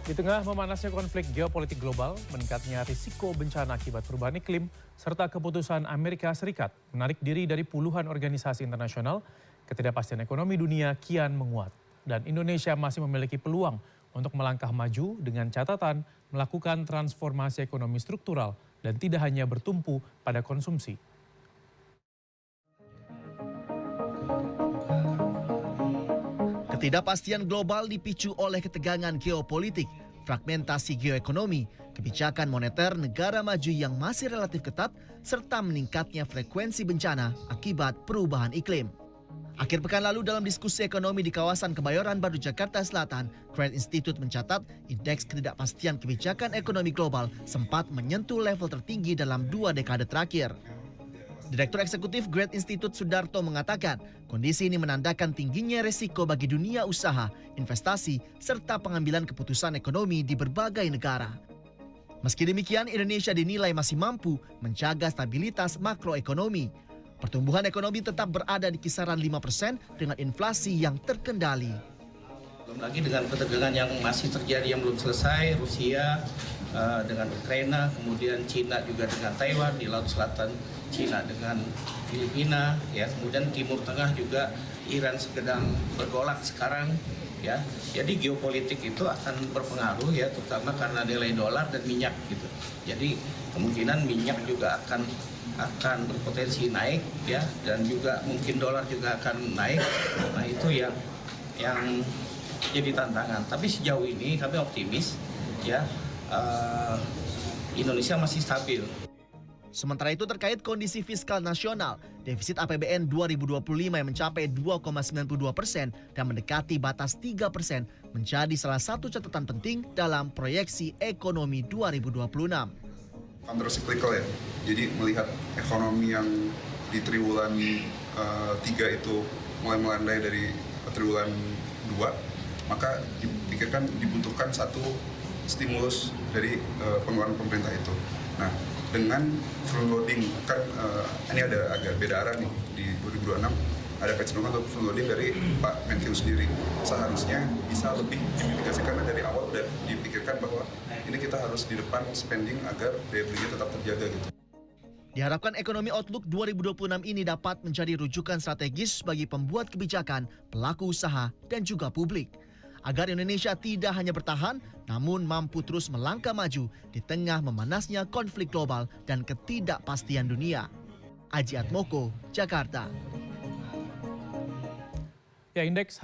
Di tengah memanasnya konflik geopolitik global, meningkatnya risiko bencana akibat perubahan iklim, serta keputusan Amerika Serikat menarik diri dari puluhan organisasi internasional, ketidakpastian ekonomi dunia kian menguat. Dan Indonesia masih memiliki peluang untuk melangkah maju dengan catatan melakukan transformasi ekonomi struktural dan tidak hanya bertumpu pada konsumsi. Ketidakpastian global dipicu oleh ketegangan geopolitik, fragmentasi geoekonomi, kebijakan moneter negara maju yang masih relatif ketat, serta meningkatnya frekuensi bencana akibat perubahan iklim. Akhir pekan lalu dalam diskusi ekonomi di kawasan Kebayoran Baru, Jakarta Selatan, Grand Institute mencatat indeks ketidakpastian kebijakan ekonomi global sempat menyentuh level tertinggi dalam 2 dekade terakhir. Direktur Eksekutif Grand Institute Sudarto mengatakan, kondisi ini menandakan tingginya resiko bagi dunia usaha, investasi, serta pengambilan keputusan ekonomi di berbagai negara. Meski demikian, Indonesia dinilai masih mampu menjaga stabilitas makroekonomi. Pertumbuhan ekonomi tetap berada di kisaran 5% dengan inflasi yang terkendali. Belum lagi dengan ketegangan yang masih terjadi yang belum selesai, Rusia dengan Ukraina, kemudian Cina juga dengan Taiwan, di Laut Selatan Cina dengan Filipina, ya, kemudian Timur Tengah juga Iran sedang bergolak sekarang, ya. Jadi geopolitik itu akan berpengaruh, ya, terutama karena nilai dolar dan minyak gitu. Jadi kemungkinan minyak juga akan berpotensi naik, ya, dan juga mungkin dolar juga akan naik. Nah, itu yang jadi tantangan. Tapi sejauh ini kami optimis, ya, Indonesia masih stabil. Sementara itu terkait kondisi fiskal nasional, defisit APBN 2025 yang mencapai 2,92% dan mendekati batas 3% menjadi salah satu catatan penting dalam proyeksi ekonomi 2026. Countercyclical, ya, jadi melihat ekonomi yang di triwulan 3 itu mulai melandai dari triwulan 2, maka dipikirkan dibutuhkan satu stimulus dari pengeluaran pemerintah itu. Nah, dengan front loading, kan ini ada agak beda arah nih, di 2026 ada kecenderungan untuk front loading dari Pak Menkeu sendiri. Seharusnya bisa lebih dimitigasi karena dari awal udah dipikirkan bahwa ini kita harus di depan spending agar daya belinya tetap terjaga gitu. Diharapkan ekonomi Outlook 2026 ini dapat menjadi rujukan strategis bagi pembuat kebijakan, pelaku usaha, dan juga publik. Agar Indonesia tidak hanya bertahan, namun mampu terus melangkah maju di tengah memanasnya konflik global dan ketidakpastian dunia. Aji Atmoko, Jakarta. Ya, indeks